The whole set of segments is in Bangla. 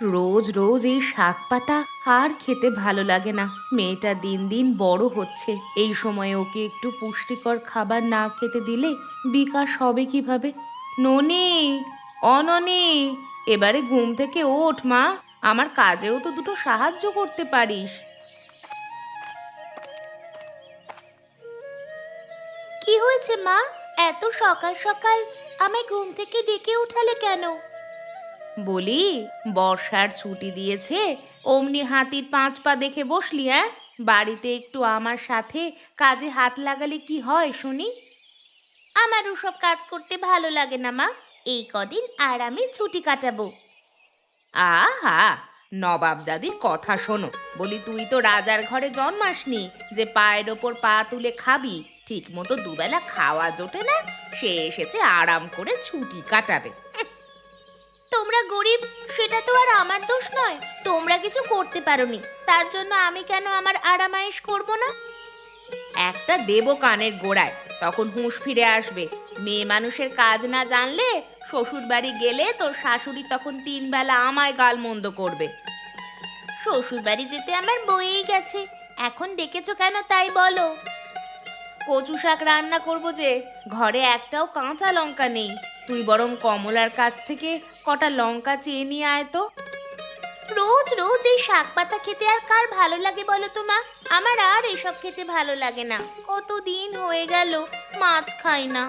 রোজ রোজ এই শাক পাতা আর খেতে ভালো লাগে না। মেয়েটা দিন দিন বড় হচ্ছে, এই সময় ওকে একটু পুষ্টিকর খাবার না খেতে দিলে বিকাশ হবে কিভাবে? ননি, অননি, এবারে ঘুম থেকে ওঠ মা, আমার কাজেও তো দুটো সাহায্য করতে পারিস। কি হয়েছে মা? এত সকাল সকাল আমায় ঘুম থেকে ডেকে উঠালে কেন? বলি, বর্ষার ছুটি দিয়েছে, অমনি হাতির পাঁচ পা দেখে বসলি? হ্যাঁ, বাড়িতে একটু আমার সাথে কাজে হাত লাগালে কি হয় শুনি? আমার ওসব কাজ করতে ভালো লাগে না মা। এই কদিন আরামে ছুটি কাটাবো। আহা, নবাবজাদির কথা শোনো। বলি, তুই তো রাজার ঘরে জন্মাসনি যে পায়ের ওপর পা তুলে খাবি। ঠিক মতো দুবেলা খাওয়া জোটে না, সে এসেছে আরাম করে ছুটি কাটাবে। তোমরা গরিব, সেটা তো আর আমার দোষ নয়। তোমরা কিছু করতে পারোনি, তার জন্য আমি কেন আমার আরামায়েশ করব না? একটা দেব কানের গোড়ায়, তখন হুঁশ ফিরে আসবে। মেয়ে মানুষের কাজ না জানলে শ্বশুর বাড়ি গেলে তোর শাশুড়ি তখন তিন বেলা আমায় গালমন্দ করবে। শ্বশুর বাড়ি যেতে আমার বয়েই গেছে, এখন ডেকেছো কেন তাই বলো। কচু শাক রান্না করবো যে, ঘরে একটাও কাঁচা লঙ্কা নেই। তুই বরং কমলার কাছ থেকে কটা লঙ্কা চেয়ে নিয়ে আয় তো। রোজ রোজ এই শাক পাতা খেতে আর কার ভালো লাগে বলো তো মা? আমার আর এসব খেতে ভালো লাগে না। কতদিন হয়ে গেল মাছ খাই না।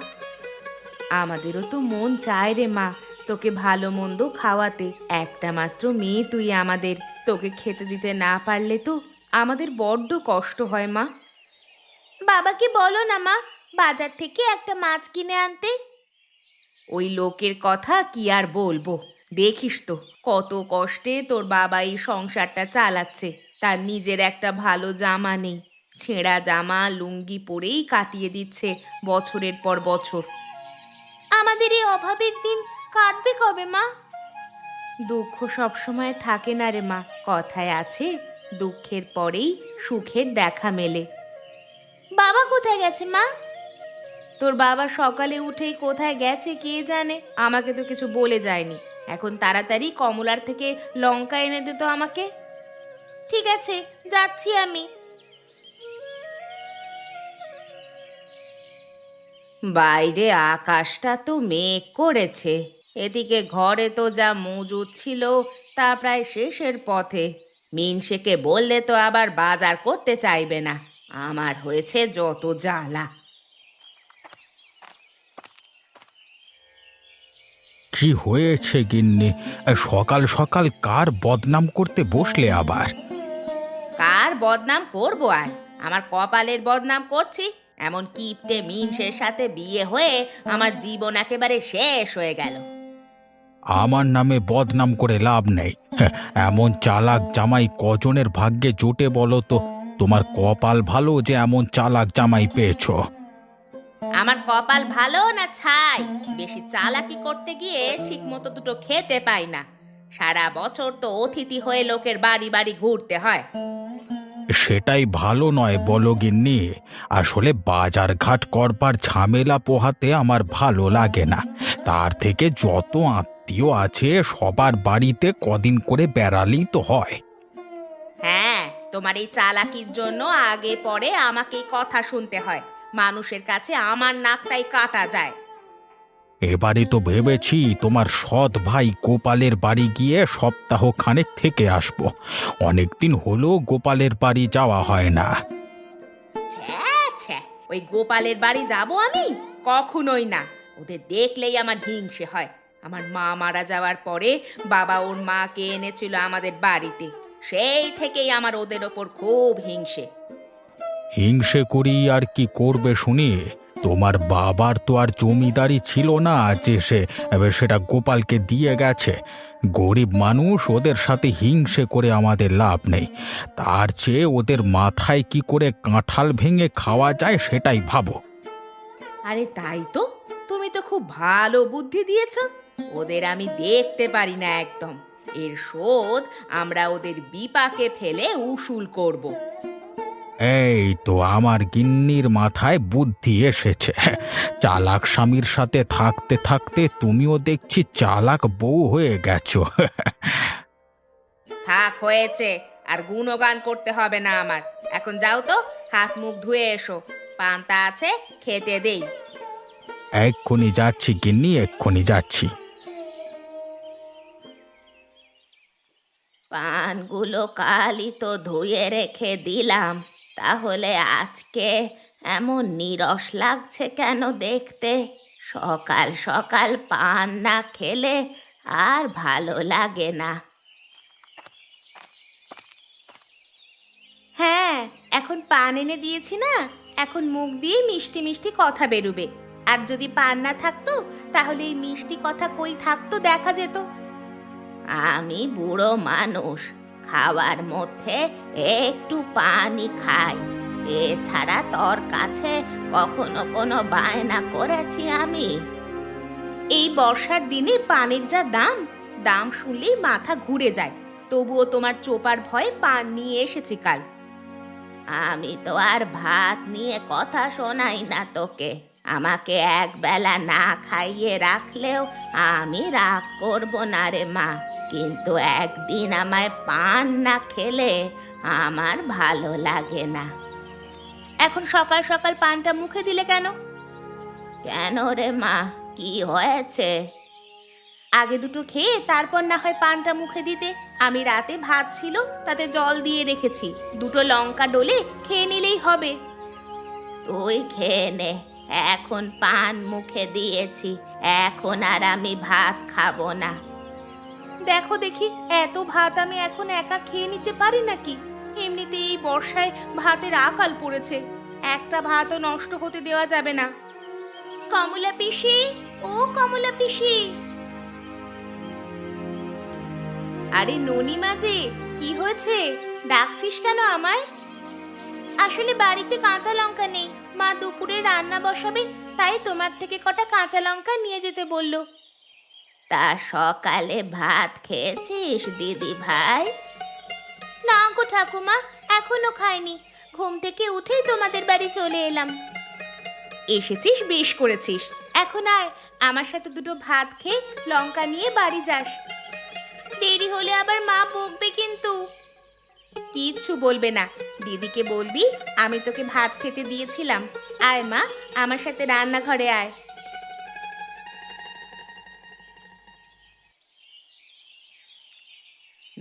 আমাদেরও তো মন চায় রে মা, তোকে ভালো মন্দ খাওয়াতে। একটা মাত্র মেয়ে তুই আমাদের, তোকে খেতে দিতে না পারলে তো আমাদের বড্ড কষ্ট হয় মা। বাবাকে বলো না মা, বাজার থেকে একটা মাছ কিনে আনতে। ওই লোকের কথা কি আর বলবো, দেখিস তো কত কষ্টে তোর বাবা এই সংসারটা চালাচ্ছে। তার নিজের একটা ভালো জামা নেই, ছেঁড়া জামা লুঙ্গি পরেই কাটিয়ে দিচ্ছে বছরের পর বছর। আমাদের এই অভাবের দিন কাটবে কবে মা? দুঃখ সব সময় থাকে না রে মা, কথায় আছে, দুঃখের পরেই সুখের দেখা মেলে। বাবা কোথায় গেছে মা? তোর বাবা সকালে উঠেই কোথায় গেছে কে জানে, আমাকে তো কিছু বলে যায়নি। এখন তাড়াতাড়ি কমলার থেকে লঙ্কা এনে দে তো আমাকে। ঠিক আছে, যাচ্ছি আমি। বাইরে আকাশটা তো মেঘ করেছে, এদিকে ঘরে তো যা মজুদ ছিল তা প্রায় শেষের পথে। মিনসেকে বললে তো আবার বাজার করতে চাইবে না। আমার হয়েছে যত জ্বালা। কি হয়েছে গিন্নি? সকাল সকাল কার বদনাম করতে বসলে আবার? কার বদনাম করবো আর? আমার কপালের বদনাম করছি। এমন কিপটে মিনসের সাথে বিয়ে হয়ে আমার জীবন একেবারে শেষ হয়ে গেল। আমার নামে বদনাম করে লাভ নেই। হ্যাঁ, এমন চালাক জামাই কজনের ভাগ্যে জোটে বলো তো? তোমার কপাল ভালো যে এমন চালাক জামাই পেয়েছো। আমার কপাল ভালো না ছাই? বেশি চালাকি করতে গিয়ে ঠিক মতো দুটো খেতে পাই না। সারা বছর তো অতিথি হয়ে লোকের বাড়ি বাড়ি ঘুরতে হয়। সেটাই ভালো নয় বলো গিন্নি। আসলে বাজার ঘাট করবার ঝামেলা পোহাতে আমার ভালো লাগে না। তার থেকে যত আত্মীয় আছে সবার বাড়িতে কদিন করে বেড়ালেই তো হয়। হ্যাঁ, তোমার এই চালাকির জন্য আগে পরে আমাকেই কথা শুনতে হয়। মানুষের কাছে আমার নাকটাই কাটা যায়। এবারে তো ভেবেছি তোমার সৎ ভাই গোপালের বাড়ি গিয়ে সপ্তাহ খানেক থেকে আসবো। অনেকদিন হলো গোপালের বাড়ি যাওয়া হয় না। ছ্যা ছ্যা, ওই গোপালের বাড়ি যাব আমি? কখনোই না। ওদের দেখলেই আমার হিংসে হয়। আমার মা মারা যাওয়ার পরে বাবা ওর মাকে এনেছিল আমাদের বাড়িতে, সেই থেকেই আমার ওদের ওপর খুব হিংসে। হিংসে করি আর কি করবে শুনি? তোমার বাবার তো আর জমিদারি ছিল না যে সেটা গোপালকে দিয়ে গেছে। গরিব মানুষ, ওদের সাথে হিংসে করে আমাদের লাভ নেই। তার চেয়ে ওদের মাথায় কি করে কাঁঠাল ভেঙে খাওয়া যায় সেটাই ভাবো। আরে তাই তো, তুমি তো খুব ভালো বুদ্ধি দিয়েছ। ওদের আমি দেখতে পারি না একদম। এর শোধ আমরা ওদের বিপাকে ফেলে উসুল করব। এই তো আমার গিন্নির মাথায় বুদ্ধি এসেছে। চালাক স্বামীর সাথে থাকতে থাকতে তুমিও দেখছি চালাক বউ হয়ে গেছো। থাক হয়েছে, আর গুণগান করতে হবে না আমার। এখন যাও তো, হাত মুখ ধুয়ে এসো, পান্তা আছে খেতে দেই। এক্ষুনি যাচ্ছি গিন্নি, এক্ষুনি যাচ্ছি। পানগুলো কালই তো ধুয়ে রেখে দিলাম, তাহলে আজকে এমন নীরস লাগছে কেন দেখতে? সকাল সকাল পান না খেলে আর ভালো লাগে না। হ্যাঁ, এখন পান এনে দিয়েছি না, এখন মুখ দিয়ে মিষ্টি মিষ্টি কথা বেরুবে। আর যদি পান না থাকতো, তাহলে এই মিষ্টি কথা কই থাকতো দেখা যেত। আমি বুড়ো মানুষ, খাওয়ার মধ্যে একটু পানি খাই, এছাড়া তোর কাছে কখনো কোনো বায়না করেছি আমি? এই বর্ষার দিনে পানের যা দাম, দাম শুনলেই মাথা ঘুরে যায়। তবুও তোমার চোপার ভয়ে পান নিয়ে এসেছি কাল। আমি তো আর ভাত নিয়ে কথা শোনাই না তোকে, আমাকে একবেলা না খাইয়ে রাখলেও আমি রাগ করব না রে মা, কিন্তু একদিন আমায় পান না খেলে আমার ভালো লাগে না। এখন সকাল সকাল পানটা মুখে দিলে কেন? কেন রে মা, কি হয়েছে? আগে দুটো খেয়ে তারপর না হয় পানটা মুখে দিতে। আমি রাতে ভাত ছিল, তাতে জল দিয়ে রেখেছি, দুটো লঙ্কা ডলে খেয়ে নিলেই হবে। তুই খেয়ে নে, এখন পান মুখে দিয়েছি, এখন আর আমি ভাত খাবো না। দেখো দেখি, এত ভাত আমি এখন একা খেয়ে নিতে পারি নাকি? এমনিতে এই বর্ষায় ভাতের আকাল পড়েছে, একটা ভাতও নষ্ট হতে দেওয়া যাবে না। কমলা পিসি, ও কমলা পিসি। আরে ননিমা যে, কি হয়েছে? ডাকছিস কেন আমায়? আসলে বাড়িতে কাঁচা লঙ্কা নেই, মা দুপুরে রান্না বসাবে, তাই তোমার থেকে কটা কাঁচা লঙ্কা নিয়ে যেতে বলল। তা সকালে ভাত খেয়েছিস দিদি ভাই? না গো ঠাকুমা, এখনো খাইনি, ঘুম থেকে উঠেই তোমাদের বাড়ি চলে এলাম। এসেছিস, বেশ করেছিস। এখন আয়, আমার সাথে দুটো ভাত খেয়ে লঙ্কা নিয়ে বাড়ি যাস। দেরি হলে আবার মা বকবে কিন্তু। কিচ্ছু বলবে না, দিদিকে বলবি আমি তোকে ভাত খেতে দিয়েছিলাম। আয় মা, আমার সাথে রান্নাঘরে আয়।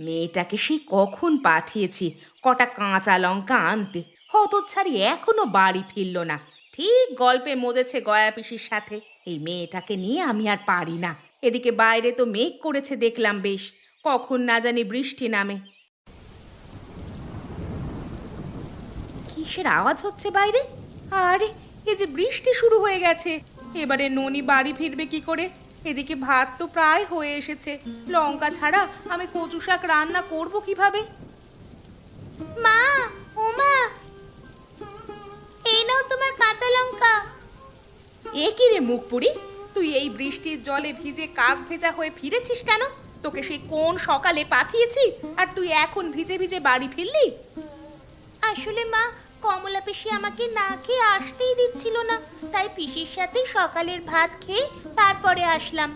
মেয়েটাকে সেই কখন পাঠিয়েছি কটা কাঁচা লঙ্কা আনতে, হতচ্ছাড়ি এখনো বাড়ি ফিরল না। ঠিক গল্পে মজেছে গয়া পিসির সাথে। এই মেয়েটাকে নিয়ে আমি আর পারি না। এদিকে বাইরে তো মেঘ করেছে দেখলাম বেশ, কখন না জানি বৃষ্টি নামে। কিসের আওয়াজ হচ্ছে বাইরে? আরে, এই যে বৃষ্টি শুরু হয়ে গেছে। এবারে ননি বাড়ি ফিরবে কি করে? এদিকে ভাত তো প্রায় হয়ে এসেছে, লঙ্কা ছাড়া আমি কচু শাক রান্না করব কিভাবে? মা, ও মা, এই নাও তোমার কাঁচা লঙ্কা। এ কি রে মুখপুরি, তুই এই বৃষ্টির জলে ভিজে কাক ভেজা হয়ে ফিরেছিস কেন? তোকে সেই কোন সকালে পাঠিয়েছি, আর তুই এখন ভিজে ভিজে বাড়ি ফিরলি? আসলে মা, কমলা পিসি আমাকে না খেয়ে আসতেই দিচ্ছিল না, তাই পিসির সাথে সকালের ভাত খেয়ে তারপরে আসলাম।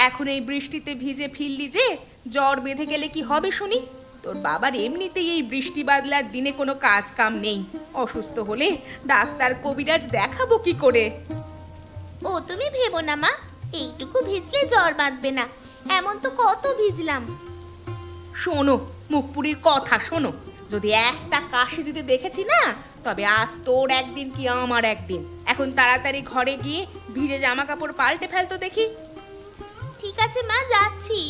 এখন এই বৃষ্টিতে ভিজে ফিরলি যে, জ্বর বেঁধে গেলে কি হবে শুনি? তোর বাবার এমনিতেই এই বৃষ্টি বাদলার দিনে কোনো কাজ কাম নেই, অসুস্থ হলে ডাক্তার কবিরাজ দেখাবো কি করে? ও তুমি ভেবো না মা, এইটুকু ভিজলে জ্বর বাঁধবে না, এমন তো কত ভিজলাম। শোনো, মুখপুরীর কথা শোনো, যদি একটা কাশি দিতে দেখেছি না, তবে আজ তোর একদিন কি আমার একদিন। এখন তাড়াতাড়ি ঘরে গিয়ে ভিজে জামা কাপড় পাল্টে ফেলতো দেখি। ঠিক আছে মা, যাচ্ছি।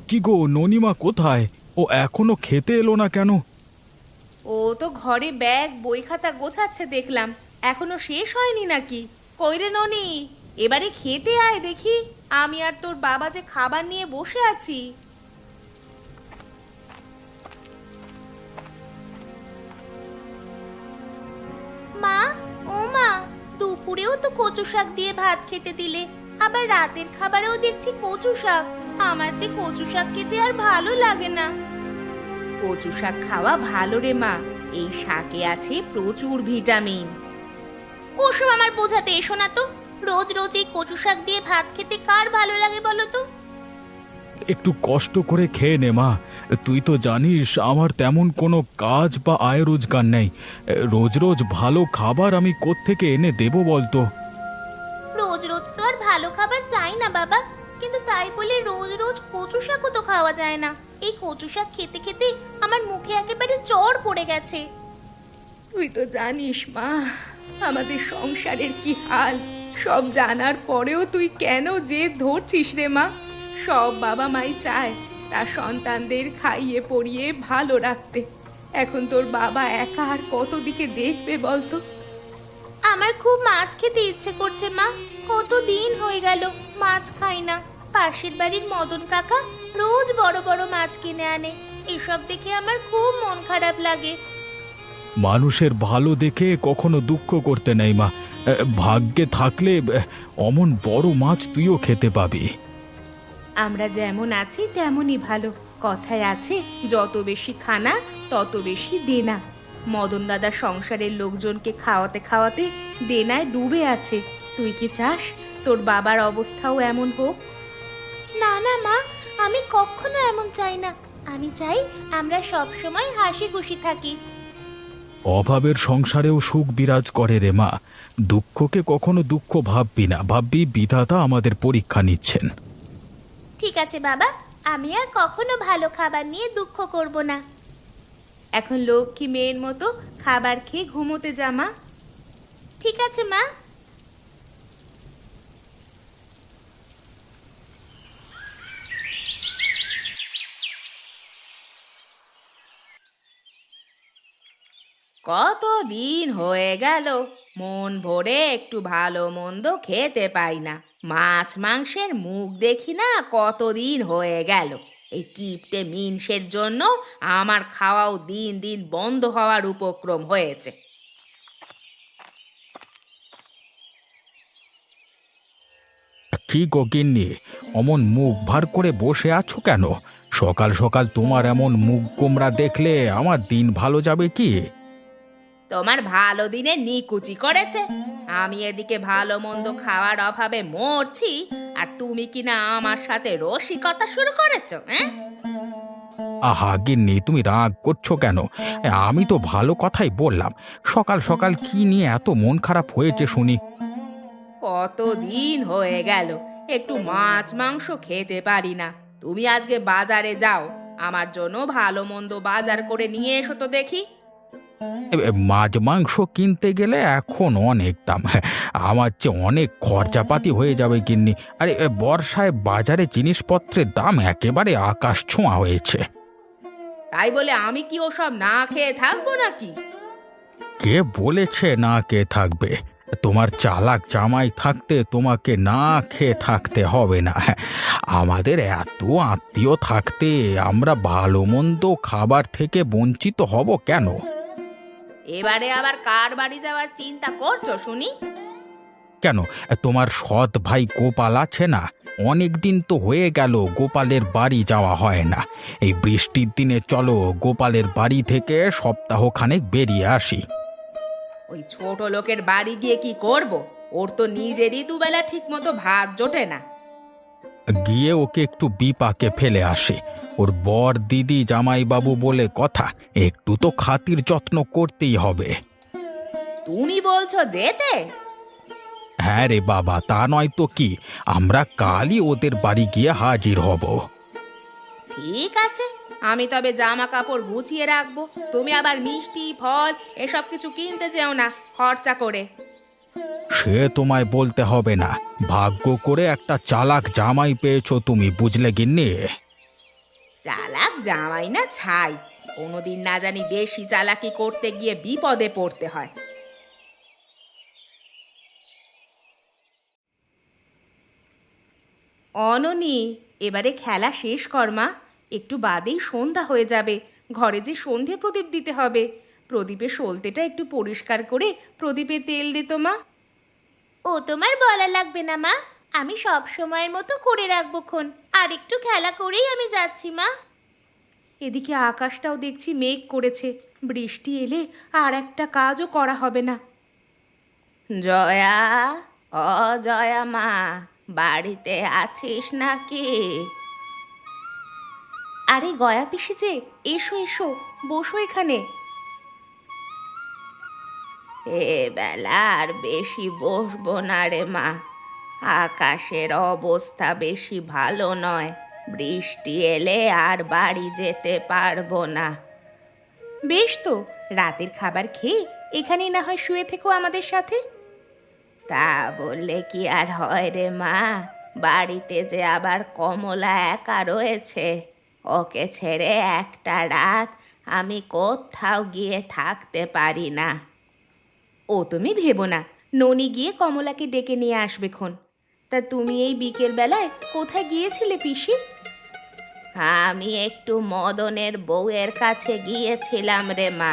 কি গো, ননিমা কোথায়? ও এখনো খেতে এলো না কেন? ও তো ঘরে ব্যাগ বই খাতা গোছাচ্ছে দেখলাম, এখনো শেষ হয়নি নাকি? কই রে ননি, এবারে খেতে আয় দেখি, আমি আর তোর বাবা যে খাবার নিয়ে বসে আছি। মা, ও মা, দুপুরেও তো কচু শাক দিয়ে ভাত খেতে দিলে, আবার রাতের খাবারেও দেখছি কচু শাক। আমার যে কচু শাক খেতে আর ভালো লাগে না। কচু শাক খাওয়া ভালো রে মা, এই শাকে আছে প্রচুর ভিটামিন। ওসব আমার বোঝাতে এসো না তো। রোজ রোজ এই কচু শাক দিয়ে ভাত খেতে কার ভালো লাগে বলো তো? একটু কষ্ট করে খেয়ে নে মা। তুই তো জানিস আমার তেমন কোনো কাজ বা আয় রোজগার নেই। রোজ রোজ ভালো খাবার আমি কোত্থেকে এনে দেবো বলতো? রোজ রোজ তো আর ভালো খাবার চাই না বাবা, কিন্তু তাই বলে রোজ রোজ কচু শাকও তো খাওয়া যায় না। এই কচু শাক খেতে খেতে আমার মুখে একেবারে চড় পড়ে গেছে। তুই তো জানিস মা, আমাদের সংসারের কি হাল। সব জানার পরেও তুই কেন জেদ ধরছিস রে মা? সব বাবা মাই চায় তার সন্তানদের খাইয়ে পরিয়ে ভালো রাখতে। এখন তোর বাবা একা আর কত দিকে দেখবে বলতো? আমার খুব মাছ খেতে ইচ্ছে করছে মা। কতদিন হয়ে গেল মাছ খাই না। পাশের বাড়ির মদন কাকা রোজ বড় বড় মাছ কিনে আনে। এসব দেখে আমার খুব মন খারাপ লাগে। মানুষের ভালো দেখে কখনো দুঃখ করতে নেই মা। ভাগ্যে থাকলে অমন বড় মাছ তুইও খেতে পাবি। আমরা যেমন আছি তেমনই ভালো। কথায় আছে, যত বেশি খানা তত বেশি দেনা। মদন দাদা সংসারের লোকজনকে খাওয়াতে খাওয়াতে দেনায় ডুবে আছে। তুই কি চাস তোর বাবার অবস্থাও এমন হোক? না না মা, আমি কখনো এমন চাই না। আমি চাই আমরা সব সময় হাসি খুশি থাকি। অভাবের সংসারেও সুখ বিরাজ করে রে মা। দুঃখকে কখনো দুঃখ ভাববি না, ভাববি বিধাতা আমাদের পরীক্ষা নিচ্ছেন। ঠিক আছে বাবা, আমি আর কখনো ভালো খাবার নিয়ে দুঃখ করব না। এখন লক্ষ্মী মেয়ের মতো খাবার খেয়ে ঘুমোতে যা মা। ঠিক আছে মা। কত দিন হয়ে গেল মন ভরে একটু ভালো মন্দ খেতে পাই না। মাছ মাংসের মুখ দেখি না কতদিন হয়ে গেল। এই কিপটে মিনসের জন্য আমার খাওয়াও দিন দিন বন্ধ হওয়ার উপক্রম হয়েছে। কি গো গিন্নি, অমন মুখ ভার করে বসে আছো কেন? সকাল সকাল তোমার এমন মুখ গোমরা দেখলে আমার দিন ভালো যাবে কি? তোমার ভালো দিনে নিকুচি করেছে। আমি এদিকে ভালো মন্দ খাওয়ার অভাবে মরছি, আর তুমি কিনা আমার সাথে রসিকতা শুরু করেছো, হ্যাঁ? আহা গিন্নি, তুমি রাগ করছো কেন? আমি তো ভালো কথাই বললাম। সকাল সকাল কি নিয়ে এত মন খারাপ হয়েছে শুনি? কতদিন হয়ে গেল একটু মাছ মাংস খেতে পারি না। তুমি আজকে বাজারে যাও, আমার জন্য ভালো মন্দ বাজার করে নিয়ে এসো তো দেখি। মাছ মাংস কিনতে গেলে এখন অনেক দাম। আমার চেয়ে অনেক খরচাপাতি হয়ে যাবে গিন্নি। আরে বর্ষায় বাজারে জিনিসপত্রের দাম একেবারে আকাশ ছোঁয়া হয়েছে। তাই বলে আমি কি ওসব না খেয়ে থাকবো নাকি? কে বলেছে না কে থাকবে? তোমার চালাক জামাই থাকতে তোমাকে না খেয়ে থাকতে হবে না। আমাদের এত আত্মীয় থাকতে আমরা ভালো মন্দ খাবার থেকে বঞ্চিত হব কেন? এবারে আবার কার বাড়ি যাওয়ার চিন্তা করছো শুনি? কেন, তোমার সৎ ভাই গোপাল আছে না? অনেক দিন তো হয়ে গেল গোপালের বাড়ি যাওয়া হয় না। এই বৃষ্টির দিনে চলো গোপালের বাড়ি থেকে সপ্তাহখানেক বেরিয়ে আসি। ওই ছোট লোকের বাড়ি গিয়ে কি করব? ওর তো নিজেরই দুবেলা ঠিক মতো ভাত জোটে না। গিয়ে ওকে একটু বিপাকে ফেলে আসে। ওর বর দিদি জামাইবাবু বলে কথা, একটু তো খাতির যত্ন করতেই হবে। তুমি বলছো যেতে? হ্যাঁ রে বাবা, তা নয় তো কি। আমরা কালই ওদের বাড়ি গিয়ে হাজির হব। ঠিক আছে, আমি তবে জামা কাপড় গুছিয়ে রাখবো। তুমি আবার মিষ্টি ফল এসব কিছু কিনতে যেও না খরচা করে। সে তোমায় বলতে হবে না। ভাগ্য করে একটা চালাক জামাই পেয়েছো তুমি, বুঝলে গিন্নি? চালাক জামাই না ছাই, কোনোদিন না জানি বেশি চালাকি করতে গিয়ে বিপদে পড়তে হয়। অননি, এবারে খেলা শেষ কর মা। একটু বাদেই সন্ধ্যা হয়ে যাবে। ঘরে যে সন্ধে প্রদীপ দিতে হবে। প্রদীপের সলতেটা একটু পরিষ্কার করে প্রদীপে তেল দিত মা। ও তোমার বলা লাগবে না মা, আমি সব সময়ের মতো করে রাখবো খন। আর একটু খেলা করেই আমি যাচ্ছি মা। এদিকে আকাশটাও দেখছি মেঘ করেছে, বৃষ্টি এলে আর একটা কাজও করা হবে না। জয়া, ও জয়া মা, বাড়িতে আছিস নাকি? আরে গয়া পিসি যে, এসো এসো, বসো এখানে। এবেলা আর বেশি বসবো না রে মা, আকাশের অবস্থা বেশি ভালো নয়। বৃষ্টি এলে আর বাড়ি যেতে পারবো না। বেশ তো, রাতের খাবার খেয়ে এখানেই না হয় শুয়ে থেকো আমাদের সাথে। তা বললে কি আর হয় রে মা, বাড়িতে যে আবার কমলা একা রয়েছে, ওকে ছেড়ে একটা রাত আমি কোথাও গিয়ে থাকতে পারি না। ও তুমি ভেবো না, ননি গিয়ে কমলাকে ডেকে নিয়ে আসবে খন। তা তুমি এই বিকেল বেলায় কোথায় গিয়েছিলে পিসি? আমি একটু মদনের বউয়ের কাছে গিয়েছিলাম রে মা।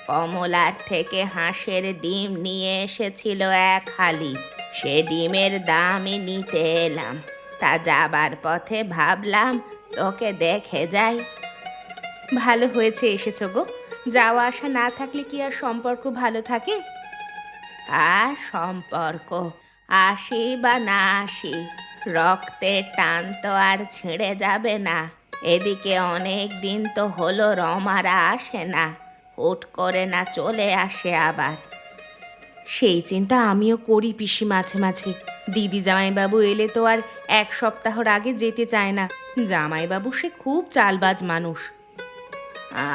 কমলার থেকে হাঁসের ডিম নিয়ে এসেছিল এক হালি, সে ডিমের দামই নিতে এলাম। তা যাবার পথে ভাবলাম তোকে দেখে যাই। ভালো হয়েছে এসেছো গো, যাওয়া আসা না থাকলে কি আর সম্পর্ক ভালো থাকে? আর সম্পর্ক আসি বা না আসি, রক্তের টান তো আর ছিঁড়ে যাবে না। এদিকে অনেক দিন তো হলো রমারা আসে না, হুট করে না চলে আসে আবার। সেই চিন্তা আমিও করি পিসি মাঝে মাঝে। দিদি জামাইবাবু এলে তো আর এক সপ্তাহর আগে যেতে চায় না। জামাইবাবু সে খুব চালবাজ মানুষ।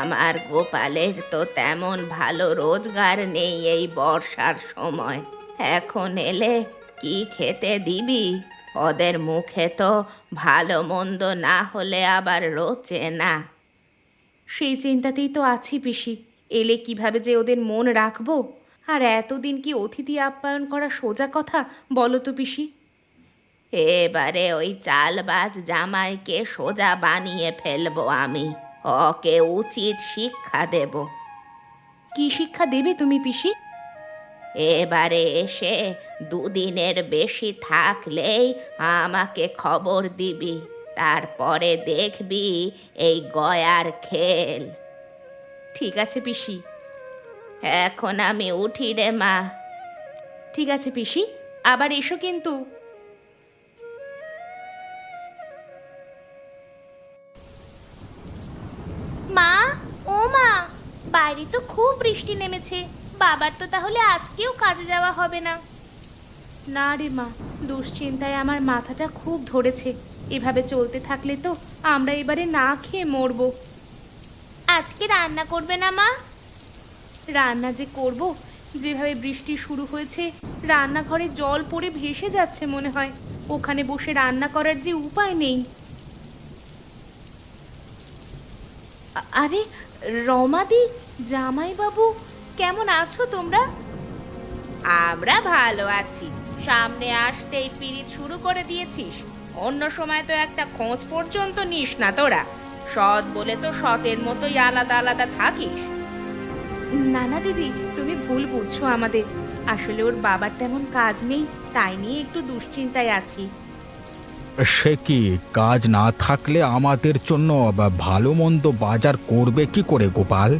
আমার গোপালের তো তেমন ভালো রোজগার নেই এই বর্ষার সময়। এখন এলে কি খেতে দিবি? ওদের মুখে তো ভালো মন্দ না হলে আবার রোচে না। সেই চিন্তাতেই তো আছি পিসি, এলে কিভাবে যে ওদের মন রাখবো। আর এতদিন কি অতিথি আপ্যায়ন করা সোজা কথা বলো তো পিসি? এবারে ওই চালবাজ জামাইকে সোজা বানিয়ে ফেলবো আমি, ওকে উচিত শিক্ষা দেব। কি শিক্ষা দেবে তুমি পিসি? এবারে এসে দুদিনের বেশি থাকলেই আমাকে খবর দিবি, তারপরে দেখবি এই গয়ার খেল। ঠিক আছে পিসি। এখন আমি উঠি রে মা। ঠিক আছে পিসি, আবার এসো কিন্তু। মা, ও মা, বাইরে তো খুব বৃষ্টি নেমেছে। বাবার তো তাহলে আজকেও কাজে যাওয়া হবে না। না রে মা, দুশ্চিন্তায় আমার মাথাটা খুব ধরেছে। এভাবে চলতে থাকলে তো আমরা এবারে না খেয়ে মরবো। আজকে রান্না করবে না মা? রান্না যে করব, যেভাবে বৃষ্টি শুরু হয়েছে রান্নাঘরে জল পড়ে ভেসে যাচ্ছে মনে হয়। ওখানে বসে রান্না করার যে উপায় নেই। আরে রমাদি, জামাইবাবু, কেমন আছো তোমরা? আমরা ভালো আছি। সামনে আসতেই পিরিত শুরু করে দিয়েছিস। অন্য সময় তো একটা খোঁজ পর্যন্ত নিস না তোরা। সৎ বলে তো সতের মতোই আলাদা আলাদা থাকিস। না না দিদি, তুমি ভুল বুঝছো আমাদের। আসলে ওর বাবার তেমন কাজ নেই, তাই নিয়ে একটু দুশ্চিন্তায় আছি। সে কি, কাজ না থাকলে আমাদের জন্য ভালো মন্দ বাজার করবে কি করে গোপাল?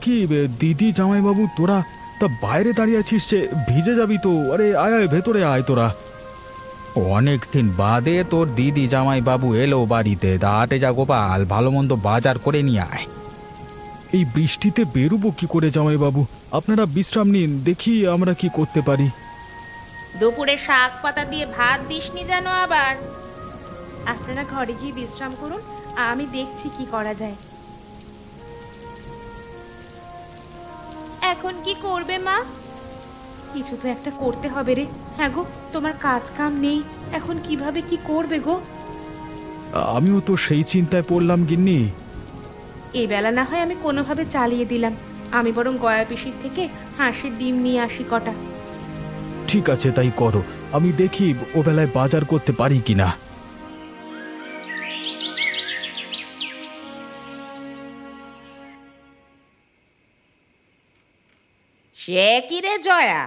কি দিদি জামাইবাবু, তোরা তা বাইরে দাঁড়িয়ে আছিস যে, ভিজে যাবি তো। আরে আয় আয়, ভেতরে আয় তোরা। অনেকদিন বাদে তোর দিদি জামাইবাবু এলো বাড়িতে। দাঁড়াতে যা গোপাল, ভালো মন্দ বাজার করে নিয়ে আয়। এই বৃষ্টিতে বেরোবো কি করে জামাইবাবু? আপনারা বিশ্রাম নিন, দেখি আমরা কি করতে পারি। দুপুরে শাক পাতা দিয়ে ভাত দিসনি যেন আবার। আপনারা ঘরে গিয়ে বিশ্রাম করুন, আমি দেখছি কি করা যায়। এখন কি করবে মা? কিছু তো একটা করতে হবে রে। হ্যাঁ গো, তোমার কাজ কাম নেই, এখন কিভাবে কি করবে গো? আমিও তো সেই চিন্তায় পড়লাম গিন্নি। এই বেলা না হয় আমি কোনোভাবে চালিয়ে দিলাম। আমি বরং গয়া পিসির থেকে হাঁসের ডিম নিয়ে আসি কটা। ঠিক আছে, তাই করো। আমি দেখি ও বেলায় বাজার করতে পারি কিনা। সে কি রে জয়া,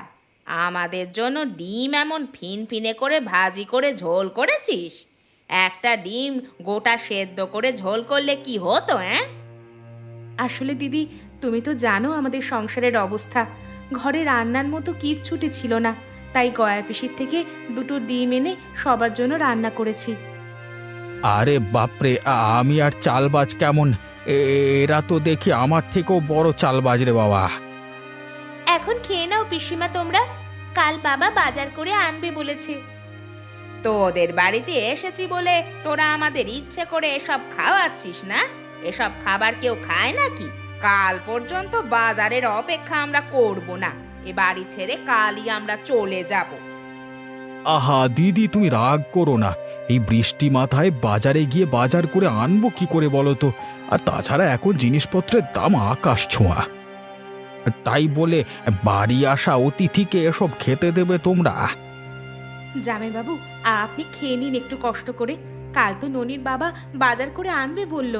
আমাদের জন্য ডিম এমন ফিনফিনে করে ভাজি করে ঝোল করেছিস? একটা ডিম গোটা সেদ্ধ করে ঝোল করলে কি হতো? আসলে দিদি, তুমি তো জানো আমাদের সংসারের অবস্থা। ঘরে রান্নার মতো কিচ্ছুটি ছিল না, তাই গয়া পিসির থেকে দুটো ডিম এনে সবার জন্য রান্না করেছি। আরে বাপরে, আমি আর চালবাজ কেমন! এরা তো দেখি আমার থেকেও বড় চালবাজ রে বাবা। এখন খেয়ে নাও পিসিমা তোমরা, কাল বাবা বাজার করে আনবে বলেছে। তোদের বাড়িতে এসেছি বলে তোরা আমাদের ইচ্ছে করে এসব খাওয়াচ্ছিস না? এসব খাবার কেউ খায় নাকি? কাল পর্যন্ত বাজারের অপেক্ষা আমরা করব না, এ বাড়ি ছেড়ে কালই আমরা চলে যাব। আহা দিদি, তুমি রাগ করো না। এই বৃষ্টি মাথায় বাজারে গিয়ে বাজার করে আনবো কি করে বলো তো? আর তাছাড়া এখন জিনিসপত্রের দাম আকাশ ছোঁয়া। তাই বলে বাড়ি আসা অতিথিকে এসব খেতে দেবে তোমরা? জামাইবাবু, আপনি খেয়ে নিন একটু কষ্ট করে, কাল তো ননির বাবা বাজার করে আনবে বলল।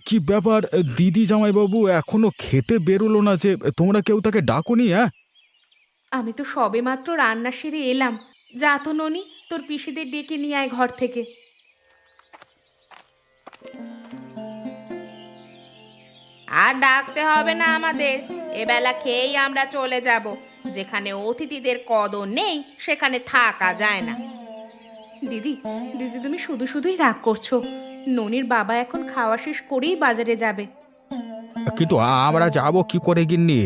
কি ব্যাপার দিদি, জামাইবাবু এখনো খেতে বেরোলো না যে? তোমরা কেউ তাকে ডাকোনি? আমি তো সবেমাত্র রান্না সেরে এলাম। যা তো ননি, তোর পিসিদের ডেকে নিয়ে আয় ঘর থেকে। আর ডাকতে হবে না আমাদের, এবেলা খেয়েই আমরা চলে যাব। যেখানে অতিথিদের কদর নেই সেখানে থাকা যায় না। দিদি, দিদি তুমি শুধু শুধুই রাগ করছো। ননির বাবা এখন খাওয়া শেষ করেই বাজারে যাবে। কিন্তু আমরা যাব কি করে গিন্নি?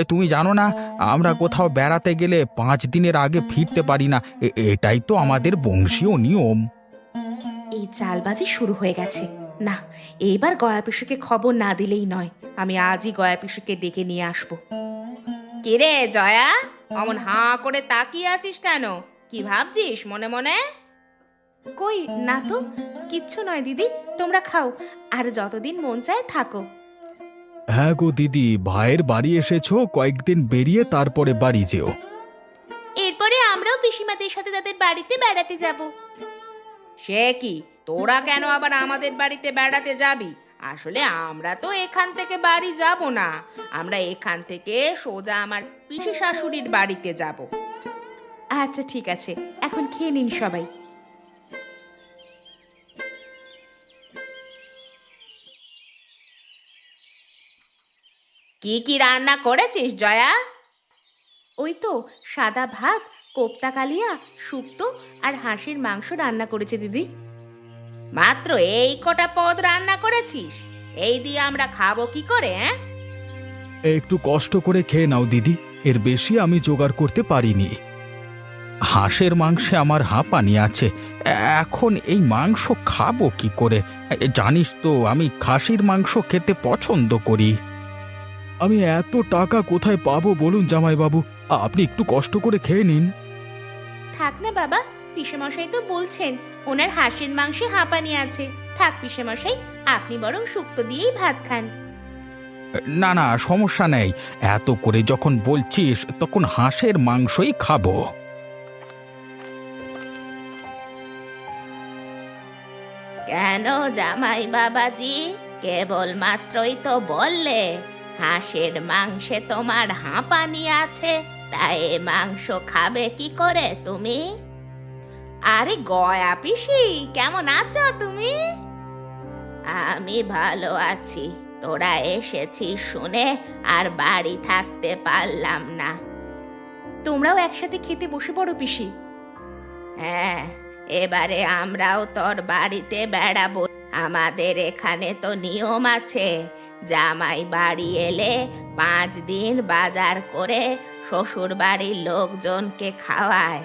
তুমি জানো না, আমরা কোথাও বেড়াতে গেলে 5 দিনের আগে ফিরতে পারি না। এটাই তো আমাদের বংশীয় নিয়ম। এই চালবাজি শুরু হয়ে গেছে। না, এইবার গয়া পিসিকে খবর না দিলেই নয়। আমি আজই গয়া পিসিকে ডেকে নিয়ে আসবো। কিরে জয়া, অমন হাঁ করে তাকিয়ে আছিস কেন? কি ভাবছিস মনে মনে? কই না তো, কিচ্ছু নয় দিদি, তোমরা খাও আর যতদিন মন চায় থাকো। হ্যাঁ গো দিদি, ভাইয়ের বাড়ি এসেছো, কয়েকদিন বেরিয়ে তারপরে বাড়ি যেও। এরপরে আমরাও পিসিমাদের সাথে তাদের বাড়িতে বেড়াতে যাব। সে কি, তোরা কেন আবার আমাদের বাড়িতে বেড়াতে যাবি? আসলে আমরা তো এখান থেকে বাড়ি যাব না, আমরা এখান থেকে সোজা আমার পিসি শাশুড়ির বাড়িতে যাব। আচ্ছা ঠিক আছে, এখন খেয়ে নিন সবাই। কি কি রান্না করেছিস জয়া? ওই তো সাদা ভাত, কোপ্তা কালিয়া, শুক্তো আর হাঁসের মাংস রান্না করেছে দিদি। মাত্র এই কটা পদ রান্না করেছিস? এই দিয়ে আমরা খাবো কি করে? একটু কষ্ট করে খেয়ে নাও দিদি, এর বেশি আমি জোগাড় করতে পারিনি। হাঁসের মাংসে আমার হাঁপানি আছে, এখন এই মাংস খাবো কি করে? জানিস তো আমি খাসির মাংস খেতে পছন্দ করি। আমি এত টাকা কোথায় পাবো বলুন জামাইবাবু? আপনি একটু কষ্ট করে খেয়ে নিন। থাক না বাবা, পিসেমশাই তো বলছেন ওনার হাঁসের মাংসে হাঁপানি আছে। থাক পিসেমশাই, আপনি বরং শুক্তো দিয়েই ভাত খান। না না, সমস্যা নেই, এত করে যখন বলছিস তখন হাঁসের মাংসই খাবো। কেন জামাই বাবাজি, কেবল মাত্রই তো বললে হাঁসের মাংসে তোমার হাঁপানি আছে, তাই মাংস খাবে কি করে তুমি? আরে গয়া পিসি, কেমন আছো তুমি? আমি ভালো আছি, তোরা এসেছিস শুনে আর বাড়ি থাকতে পারলাম না। তোমরাও একসাথে খেতে বসে পড়ো পিসি। হ্যাঁ, এবারে আমরাও তোর বাড়িতে বেড়াবো। আমাদের এখানে তো নিয়ম আছে, জামাই বাড়ি এলে 5 দিন বাজার করে শ্বশুর বাড়ির লোকজনকে খাওয়ায়।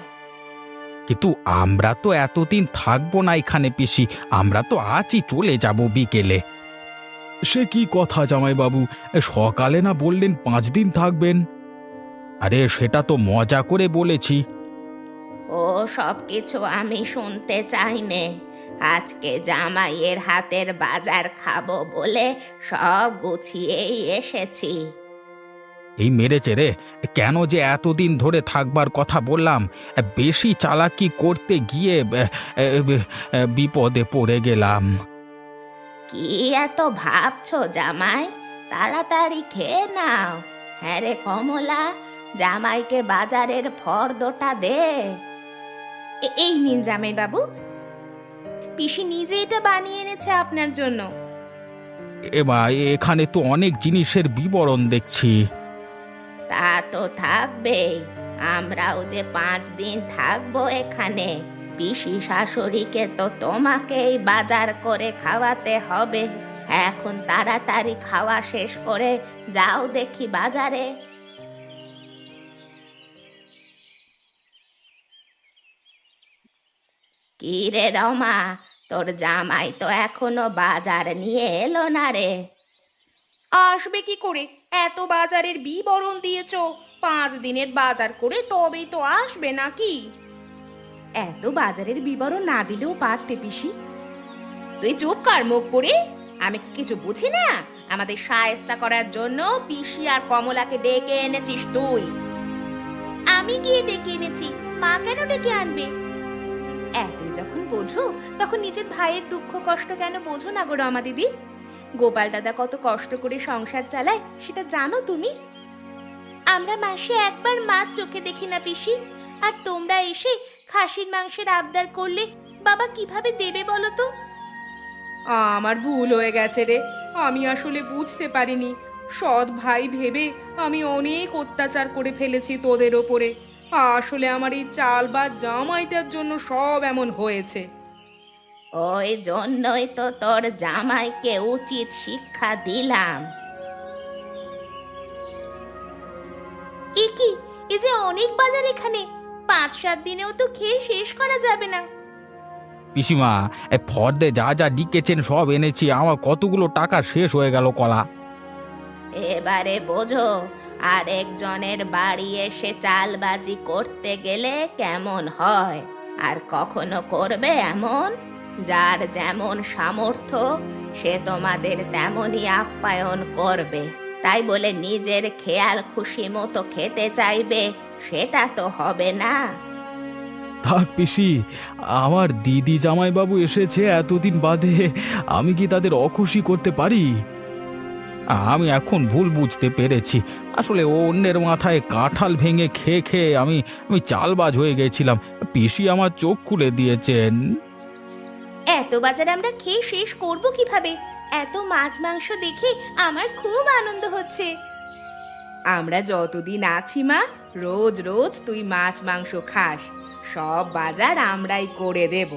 কিন্তু আমরা তো এতদিন থাকবো না এখানে পিসি, আমরা তো আজই চলে যাব বিকেলে। সে কি কথা জামাইবাবু, সকালে না বললেন 5 দিন থাকবেন? আরে সেটা তো মজা করে বলেছি। ও সব কিছু আমি শুনতে চাই নে, আজকে জামাইয়ের হাতের বাজার খাবো বলে সব গুছিয়েই এসেছি। এই মেরেছে রে, কেন যে এতদিন ধরে থাকবার কথা বললাম, বেশি চালাকি করতে গিয়ে বিপদে পড়ে গেলাম। কি এত ভাবছো জামাই? তাড়াতাড়ি খেয়ে নাও। হ্যাঁ রে কমলা, জামাইকে বাজারের ফর্দটা দে। এই নিন জামাই বাবু, পিসি নিজে এটা বানিয়ে এনেছে আপনার জন্য। এবার এখানে তো অনেক জিনিসের বিবরণ দেখছি। তা তো থাকবেই, আমরাও যে 5 দিন থাকবো এখানে। পিসি শাশুড়িকে তো তোমাকেই বাজার করে খাওয়াতে হবে। এখন তাড়াতাড়ি খাওয়া শেষ করে যাও দেখি বাজারে। কি রে রমা, তোর জামাই তো এখনো বাজার নিয়ে এলো না রে? আসবে কি করে? এত বাজারের বিবরণ দিয়েছো, 5 দিনের বাজার করে তবেই তো আসবে নাকি? এত বাজারের বিবরণ না দিলেও পারতে পিসি। তুই চুপ কর মুখ পুরি, আমি কি কিছু বুঝি না? আমাদের শায়েস্তা করার জন্য পিসি আর কমলাকে ডেকে এনেছিস তুই। আমি গিয়ে ডেকে এনেছি, মা কেন ডেকে আনবে? এতই যখন বোঝো তখন নিজের ভাইয়ের দুঃখ কষ্ট কেন বোঝো না গো রমা দিদি? গোপাল দাদা কত কষ্ট করে সংসার চালায় সেটা জানো তুমি? আমরা মাসে একবার মাছ চোখে দেখি না পিসি, আর তোমরা এসে খাসির মাংসের আবদার করলে বাবা কিভাবে দেবে বলো তো? আমার ভুল হয়ে গেছে রে, আমি আসলে বুঝতে পারিনি। সৎ ভাই ভেবে আমি অনেক অত্যাচার করে ফেলেছি তোদের ওপরে। আসলে আমার এই চাল বা জামাইটার জন্য সব এমন হয়েছে। ওই জন্যই তো তোর জামাইকে উচিত শিক্ষা দিলাম। এ কি, এ যে অনেক বাজার এখানে, 5-7 দিনেও তো খেয়ে শেষ করা যাবে না। পিসিমা, ফর্দে যা যা লিখেছেন সব এনেছি, আমার কতগুলো টাকা শেষ হয়ে গেল কলা। এবারে বোঝো, আরেকজনের বাড়ি এসে চালবাজি করতে গেলে কেমন হয়। আর কখনো করবে এমন? যার যেমন সামর্থ্য সে তোমাদের তেমনই আপ্যায়ন করবে। তাই বলে নিজের খেয়াল খুশি মতো খেতে চাইবে, সেটা তো হবে না। থাক পিসি, আমার দিদি জামাইবাবু এসেছে এতদিন বাদে, আমি কি তাদের অখুশি করতে পারি? আমি এখন ভুল বুঝতে পেরেছি। আসলে অন্যের মাথায় কাঁঠাল ভেঙে খেয়ে খেয়ে আমি আমি চালবাজ হয়ে গেছিলাম। পিসি আমার চোখ খুলে দিয়েছেন। এত বাজার আমরা খেয়ে শেষ করব কিভাবে? এত মাছ মাংস দেখে আমার খুব আনন্দ হচ্ছে। আমরা যতদিন আছি মা, রোজ রোজ তুই মাছ মাংস খাস, সব বাজার আমরাই করে দেব।